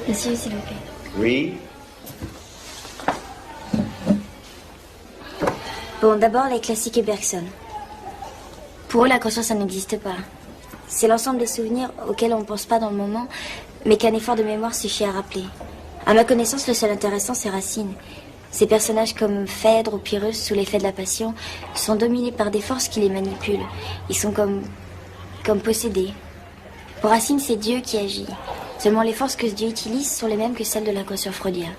Monsieur, s'il vous plaît. Oui. Bon, d'abord, les classiques et Bergson. Pour eux, la conscience, ça n'existe pas. C'est l'ensemble des souvenirs auxquels on ne pense pas dans le moment, mais qu'un effort de mémoire suffit à rappeler. À ma connaissance, le seul intéressant, c'est Racine. Ces personnages comme Phèdre ou Pyrrhus, sous l'effet de la passion, sont dominés par des forces qui les manipulent. Ils sont comme possédés. Pour Racine, c'est Dieu qui agit. Seulement les forces que ce Dieu utilise sont les mêmes que celles de l'inconscient freudien.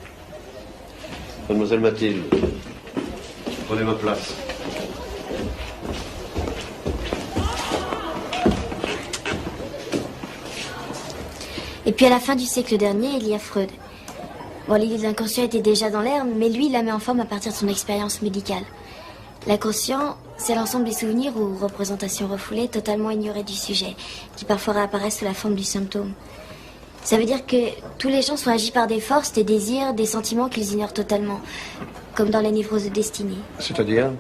Mademoiselle Mathilde, prenez ma place. Et puis à la fin du siècle dernier, il y a Freud. Bon, l'idée de l'inconscient était déjà dans l'air, mais lui, il la met en forme à partir de son expérience médicale. L'inconscient, c'est l'ensemble des souvenirs ou représentations refoulées totalement ignorées du sujet, qui parfois réapparaissent sous la forme du symptôme. Ça veut dire que tous les gens sont agis par des forces, des désirs, des sentiments qu'ils ignorent totalement, comme dans les névroses de destinée. C'est-à-dire ?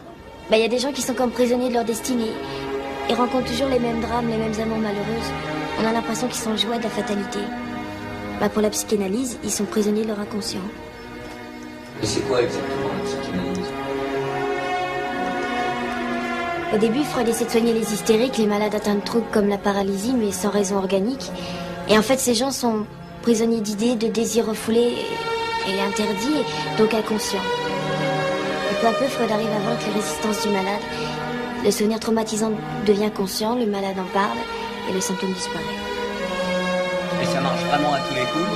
Il y a des gens qui sont comme prisonniers de leur destinée. Ils rencontrent toujours les mêmes drames, les mêmes amours malheureuses. On a l'impression qu'ils sont jouets de la fatalité. Pour la psychanalyse, ils sont prisonniers de leur inconscient. Et c'est quoi exactement la psychanalyse ? Au début, Freud essaie de soigner les hystériques, les malades atteints de troubles comme la paralysie, mais sans raison organique. Et en fait, ces gens sont prisonniers d'idées, de désirs refoulés et interdits, et donc inconscients. Et peu à peu, Freud arrive à vaincre les résistances du malade. Le souvenir traumatisant devient conscient, le malade en parle, et le symptôme disparaît. Et ça marche vraiment à tous les coups ?